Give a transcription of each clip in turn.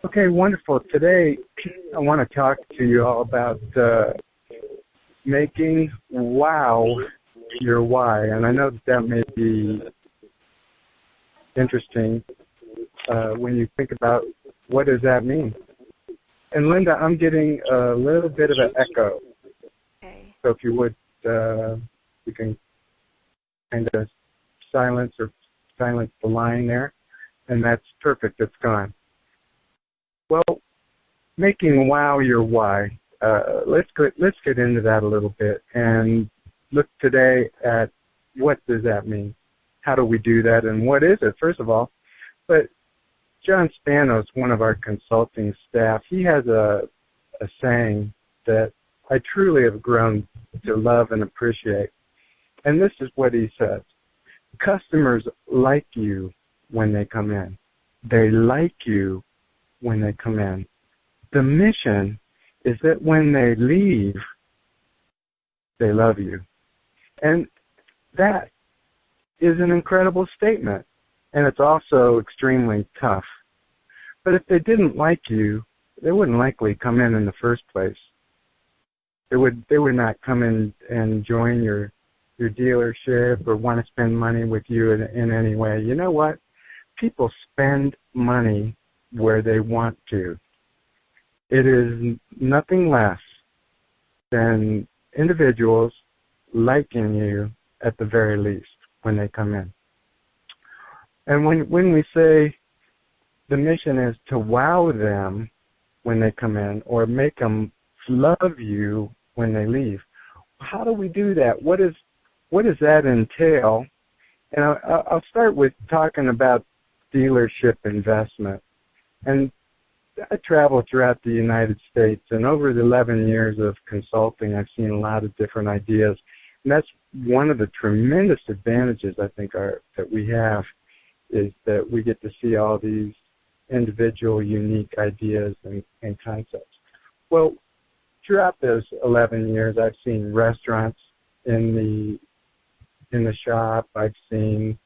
Okay, wonderful. Today, I want to talk to you all about making wow your why. And I know that may be interesting when you think about what does that mean. And Linda, I'm getting a little bit of an echo. Okay. So if you would, you can kind of silence the line there. And that's perfect. It's gone. Well, making wow your why. Let's get into that a little bit and look today at what does that mean? How do we do that, and what is it, first of all? But John Spanos, one of our consulting staff, he has a saying that I truly have grown to love and appreciate. And this is what he says. Customers like you when they come in. They like you when they come in. The mission is that when they leave, they love you. And that is an incredible statement. And it's also extremely tough. But if they didn't like you, they wouldn't likely come in the first place. They would not come in and join your dealership or want to spend money with you in any way. You know what? People spend money where they want to. It is nothing less than individuals liking you at the very least when they come in. And when we say the mission is to wow them when they come in or make them love you when they leave, how do we do that? What does that entail? And I'll start with talking about dealership investment. And I travel throughout the United States, and over the 11 years of consulting, I've seen a lot of different ideas. And that's one of the tremendous advantages I think that we have is that we get to see all these individual, unique ideas and concepts. Well, throughout those 11 years, I've seen restaurants in the shop. I've seen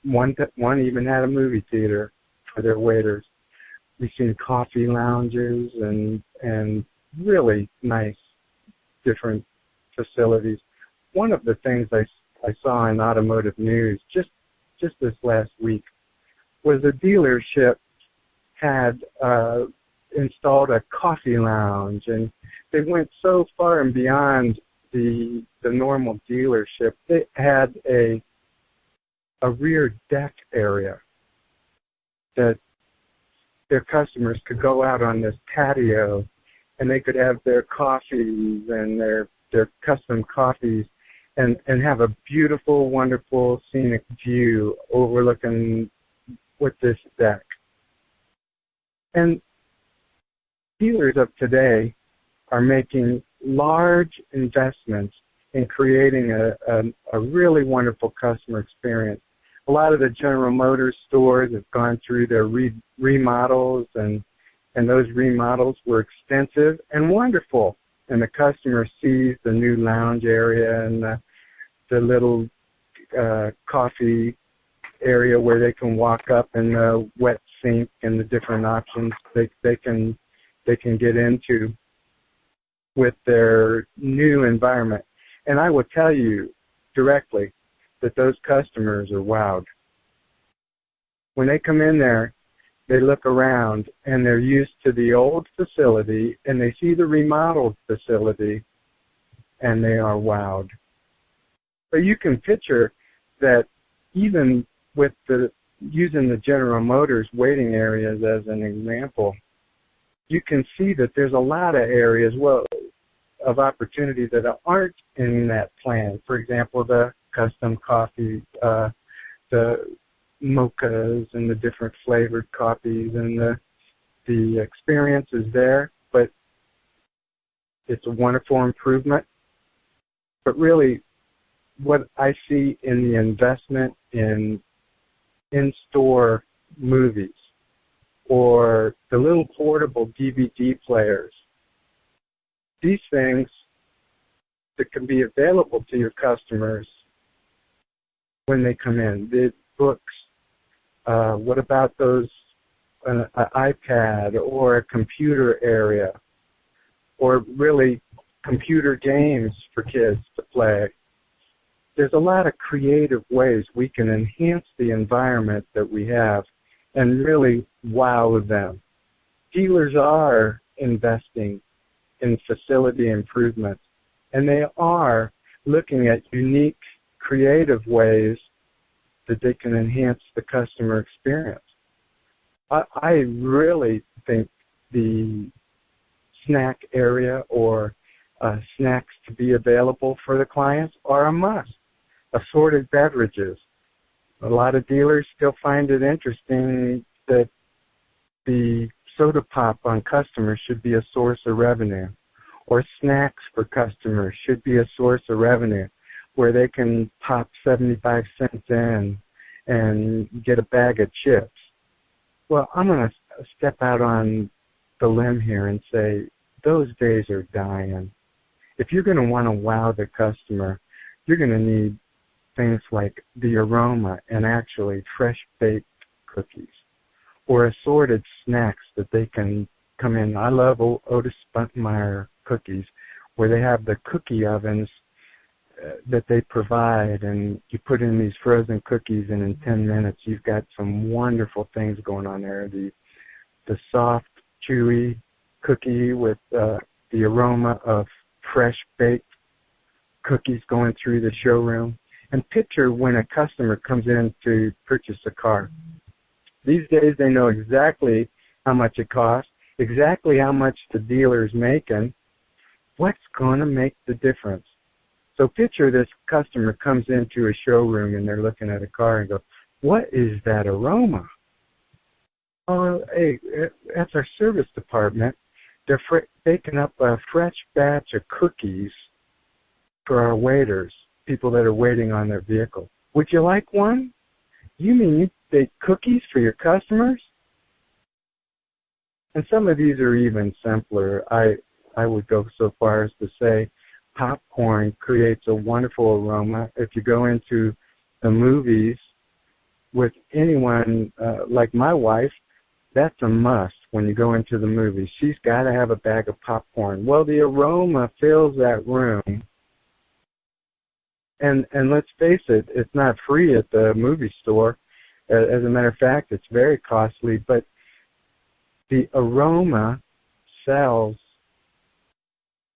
one even had a movie theater for their waiters. We've seen coffee lounges and really nice different facilities. One of the things I saw in automotive news just this last week was a dealership had installed a coffee lounge, and they went so far and beyond the normal dealership. They had a rear deck area that their customers could go out on this patio and they could have their coffees and their custom coffees and have a beautiful, wonderful scenic view overlooking with this deck. And dealers of today are making large investments in creating a really wonderful customer experience. A lot of the General Motors stores have gone through their remodels, and those remodels were extensive and wonderful. And the customer sees the new lounge area and the little coffee area where they can walk up in the wet sink and the different options they can get into with their new environment. And I will tell you directly that those customers are wowed. When they come in there, they look around and they're used to the old facility and they see the remodeled facility and they are wowed. But you can picture that even with using the General Motors waiting areas as an example, you can see that there's a lot of areas of opportunity that aren't in that plan. For example, the custom coffee, the mochas and the different flavored coffees, and the experience is there, but it's a wonderful improvement. But really, what I see in the investment in in-store movies or the little portable DVD players, these things that can be available to your customers when they come in. The books, what about those an iPad or a computer area, or really computer games for kids to play. There's a lot of creative ways we can enhance the environment that we have and really wow them. Dealers are investing in facility improvements, and they are looking at unique, creative ways that they can enhance the customer experience. I really think the snack area or snacks to be available for the clients are a must. Assorted beverages. A lot of dealers still find it interesting that the soda pop on customers should be a source of revenue, or snacks for customers should be a source of revenue, where they can pop 75 cents in and get a bag of chips. Well, I'm going to step out on the limb here and say those days are dying. If you're going to want to wow the customer, you're going to need things like the aroma and actually fresh baked cookies or assorted snacks that they can come in. I love Otis Spunkmeyer cookies, where they have the cookie ovens that they provide, and you put in these frozen cookies, and in 10 minutes you've got some wonderful things going on there. The soft, chewy cookie with the aroma of fresh baked cookies going through the showroom. And picture when a customer comes in to purchase a car. These days they know exactly how much it costs, exactly how much the dealer's making. What's going to make the difference? So picture this customer comes into a showroom and they're looking at a car and go, what is that aroma? Oh, hey, that's our service department. They're baking up a fresh batch of cookies for our waiters, people that are waiting on their vehicle. Would you like one? You mean you bake cookies for your customers? And some of these are even simpler. I would go so far as to say popcorn creates a wonderful aroma. If you go into the movies with anyone like my wife, that's a must when you go into the movie. She's got to have a bag of popcorn. Well, the aroma fills that room. And let's face it, it's not free at the movie store. As a matter of fact, it's very costly. But the aroma sells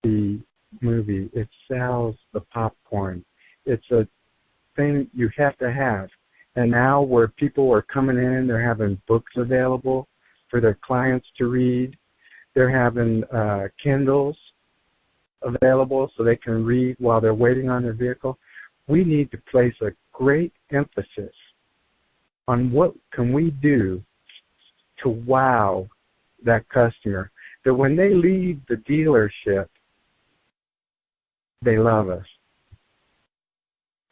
the movie. It sells the popcorn. It's a thing you have to have. And now where people are coming in, they're having books available for their clients to read. They're having Kindles available so they can read while they're waiting on their vehicle. We need to place a great emphasis on what can we do to wow that customer, that when they leave the dealership, they love us.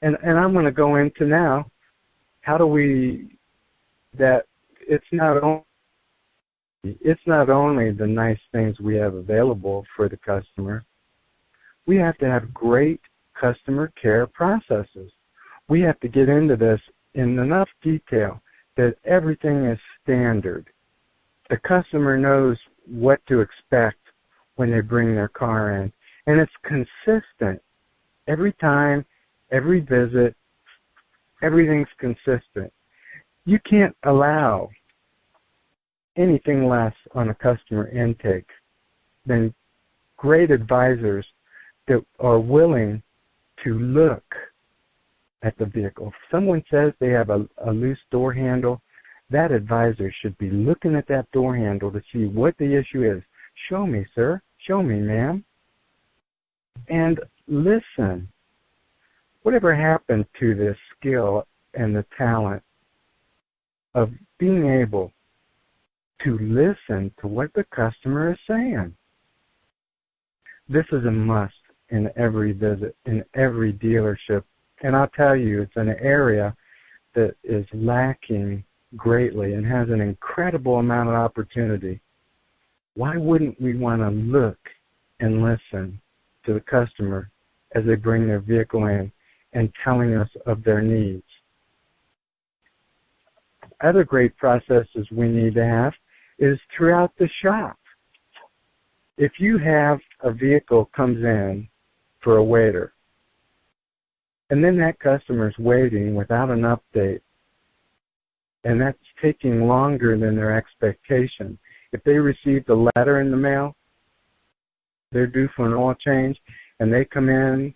And I'm going to go into now, how do we, that it's not only the nice things we have available for the customer, we have to have great customer care processes. We have to get into this in enough detail that everything is standard. The customer knows what to expect when they bring their car in. And it's consistent. Every time, every visit, everything's consistent. You can't allow anything less on a customer intake than great advisors that are willing to look at the vehicle. If someone says they have a loose door handle, that advisor should be looking at that door handle to see what the issue is. Show me, sir. Show me, ma'am. And listen. Whatever happened to the skill and the talent of being able to listen to what the customer is saying? This is a must in every visit, in every dealership. And I'll tell you, it's an area that is lacking greatly and has an incredible amount of opportunity. Why wouldn't we want to look and listen to the customer as they bring their vehicle in and telling us of their needs? Other great processes we need to have is throughout the shop. If you have a vehicle comes in for a waiter, and then that customer's waiting without an update, and that's taking longer than their expectation. If they received a letter in the mail, they're due for an oil change, and they come in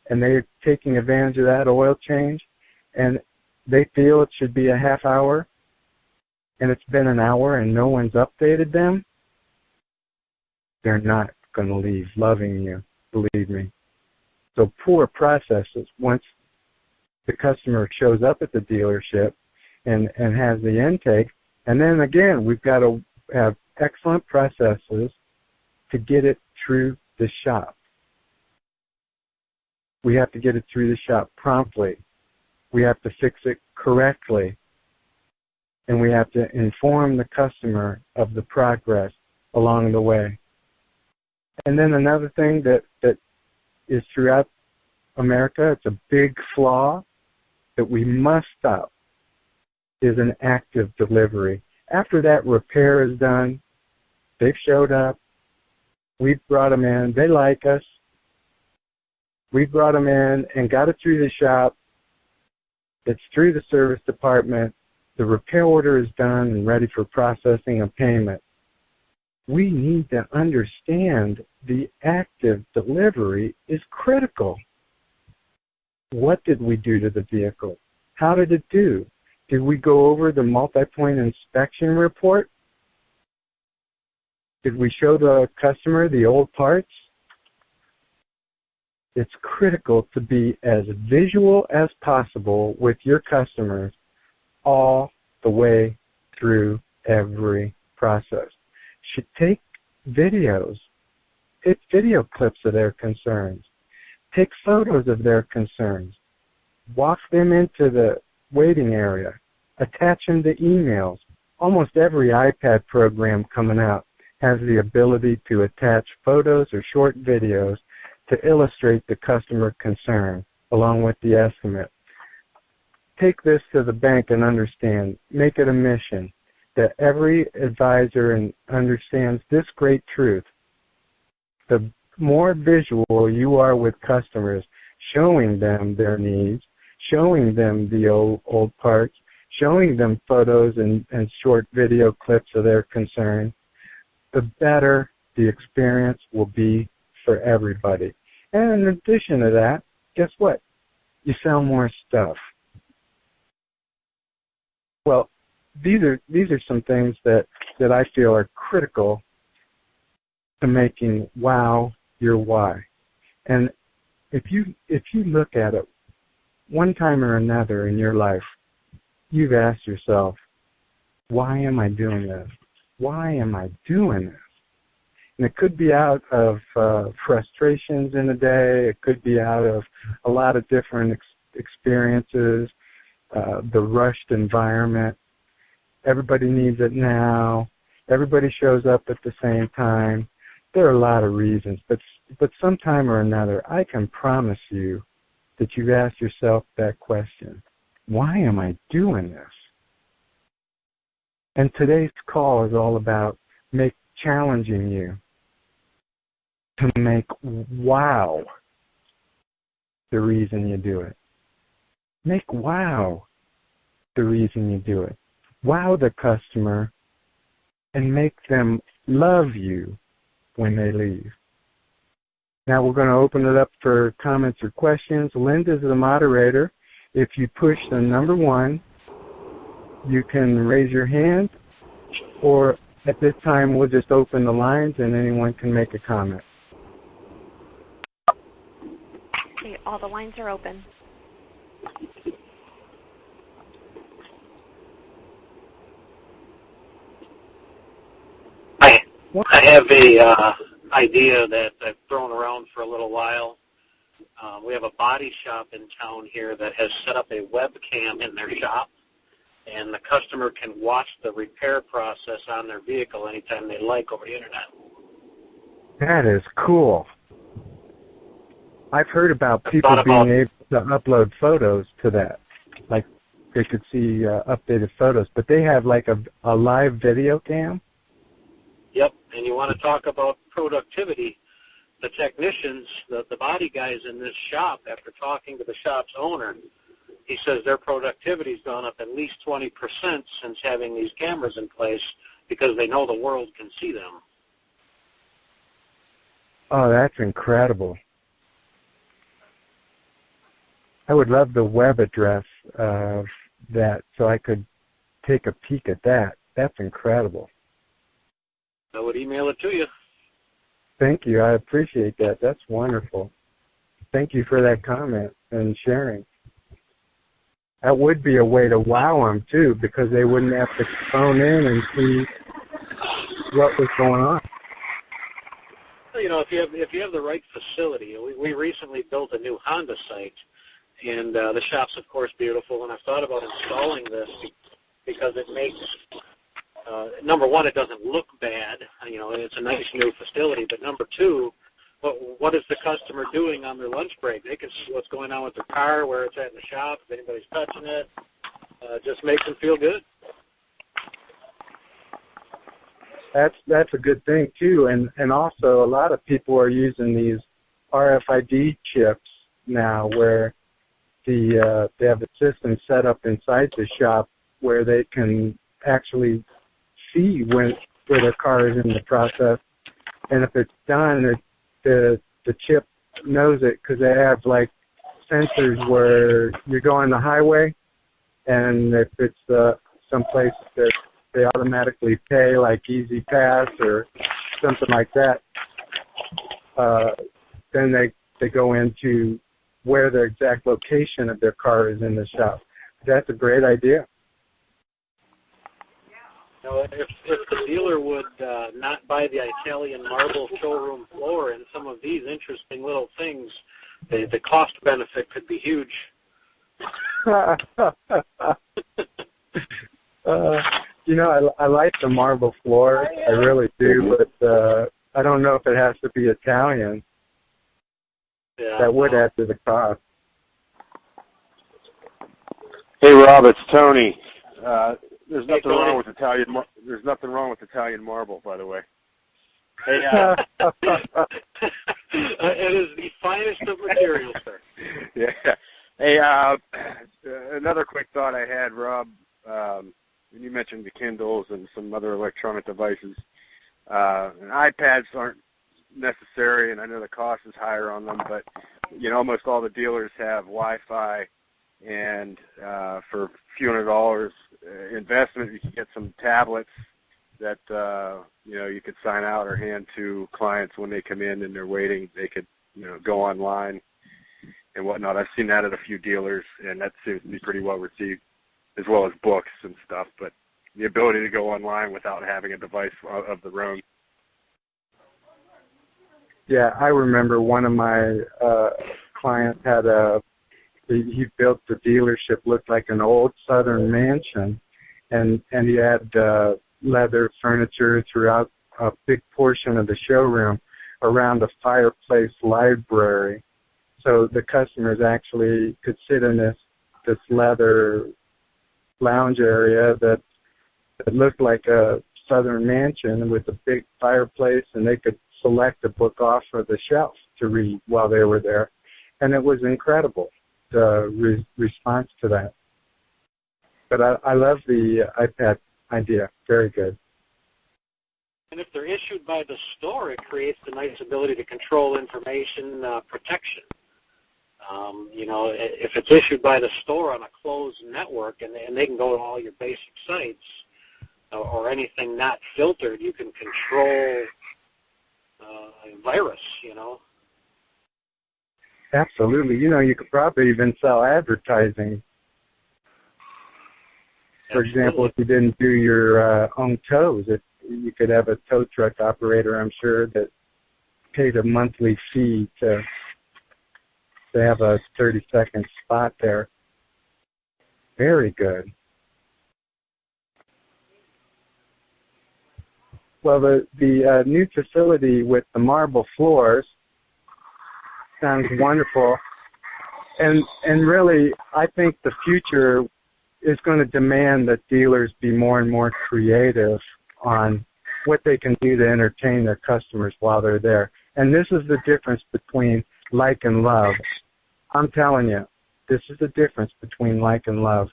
and they're taking advantage of that oil change, and they feel it should be a half hour, and it's been an hour and no one's updated them, they're not going to leave loving you, believe me. So poor processes, once the customer shows up at the dealership and has the intake, and then again, we've got to have excellent processes to get it through the shop. We have to get it through the shop promptly. We have to fix it correctly. And we have to inform the customer of the progress along the way. And then another thing that is throughout America, it's a big flaw that we must stop, is an active delivery. After that repair is done, they've showed up, we've brought them in, they like us, we brought them in and got it through the shop, it's through the service department, the repair order is done and ready for processing and payment. We need to understand the active delivery is critical. What did we do to the vehicle? How did it do? Did we go over the multi-point inspection report? Did we show the customer the old parts? It's critical to be as visual as possible with your customers all the way through every process. Should take videos, take video clips of their concerns, take photos of their concerns, walk them into the waiting area, attach them to emails. Almost every iPad program coming out has the ability to attach photos or short videos to illustrate the customer concern along with the estimate. Take this to the bank and understand, make it a mission that every advisor understands this great truth. The more visual you are with customers, showing them their needs, showing them the old parts, showing them photos and short video clips of their concern, the better the experience will be for everybody. And in addition to that, guess what? You sell more stuff. Well, these are some things that I feel are critical to making wow your why. And if you look at it one time or another in your life, you've asked yourself, why am I doing this? Why am I doing this? And it could be out of frustrations in a day. It could be out of a lot of different experiences, the rushed environment. Everybody needs it now. Everybody shows up at the same time. There are a lot of reasons, but sometime or another, I can promise you that you've asked yourself that question. Why am I doing this? And today's call is all about challenging you to make wow the reason you do it. Make wow the reason you do it. Wow the customer and make them love you when they leave. Now we're going to open it up for comments or questions. Linda's the moderator. If you push the number 1, you can raise your hand, or at this time we'll just open the lines and anyone can make a comment. Okay, all the lines are open. I have a idea that I've thrown around for a little while. We have a body shop in town here that has set up a webcam in their shop, and the customer can watch the repair process on their vehicle anytime they like over the internet. That is cool. I've heard about people being able to upload photos to that. Like they could see updated photos, but they have like a live video cam? Yep, and you want to talk about productivity. The technicians, the body guys in this shop, after talking to the shop's owner, he says their productivity's gone up at least 20% since having these cameras in place because they know the world can see them. Oh, that's incredible. I would love the web address of that so I could take a peek at that. That's incredible. I would email it to you. Thank you. I appreciate that. That's wonderful. Thank you for that comment and sharing. That would be a way to wow them, too, because they wouldn't have to phone in and see what was going on. You know, if you have the right facility, we recently built a new Honda site, and the shop's, of course, beautiful, and I've thought about installing this because it makes, number one, it doesn't look bad. You know, it's a nice new facility, but number two, what is the customer doing on their lunch break? They can see what's going on with their car, where it's at in the shop, if anybody's touching it. Just makes them feel good. That's a good thing too, and also a lot of people are using these RFID chips now, where they have a system set up inside the shop where they can actually see where their car is in the process, and if it's done, the chip knows it because they have like sensors where you go on the highway, and if it's someplace that they automatically pay, like Easy Pass or something like that, then they go into where the exact location of their car is in the shop. That's a great idea. You know, if the dealer would not buy the Italian marble showroom floor and some of these interesting little things, the cost benefit could be huge. You know, I like the marble floor. I really do, but I don't know if it has to be Italian. Yeah, that would add to the cost. Hey, Rob, it's Tony. There's nothing wrong with Italian. There's nothing wrong with Italian marble, by the way. Hey, it is the finest of materials, sir. Yeah. Hey, another quick thought I had, Rob. When you mentioned the Kindles and some other electronic devices, and iPads aren't necessary, and I know the cost is higher on them, but you know, almost all the dealers have Wi-Fi, and for a few $100 investment, you can get some tablets that you know, you could sign out or hand to clients when they come in and they're waiting. They could, you know, go online and whatnot. I've seen that at a few dealers, and that seems to be pretty well received, as well as books and stuff. But the ability to go online without having a device of their own. Yeah, I remember one of my clients had he built the dealership, looked like an old Southern mansion, and he had leather furniture throughout a big portion of the showroom around a fireplace library. So the customers actually could sit in this leather lounge area that looked like a Southern mansion with a big fireplace, and they could select a book off of the shelf to read while they were there. And it was incredible, the response to that. But I love the iPad idea. Very good. And if they're issued by the store, it creates the nice ability to control information protection. You know, if it's issued by the store on a closed network, and they can go to all your basic sites or anything not filtered, you can control a virus, you know. Absolutely. You know, you could probably even sell advertising. For example, if you didn't do your own tows, you could have a tow truck operator, I'm sure, that paid a monthly fee to have a 30-second spot there. Very good. Well, the new facility with the marble floors sounds wonderful. And really, I think the future is going to demand that dealers be more and more creative on what they can do to entertain their customers while they're there. And this is the difference between like and love. I'm telling you, this is the difference between like and love.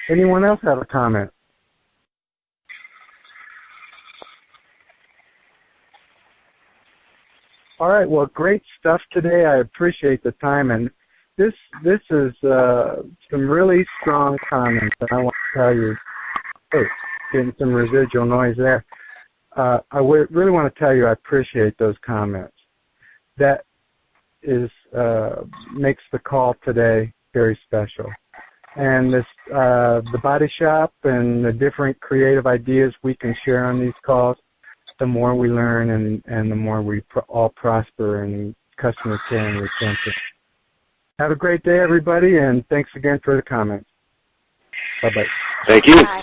Anyone else have a comment? All right, well, great stuff today. I appreciate the time, and this is some really strong comments, and I want to tell you, oh, getting some residual noise there. I really want to tell you I appreciate those comments. That is makes the call today very special. And this, the body shop and the different creative ideas we can share on these calls, the more we learn and the more we all prosper in customer care and retention. Have a great day, everybody, and thanks again for the comments. Bye-bye. Thank you. Bye.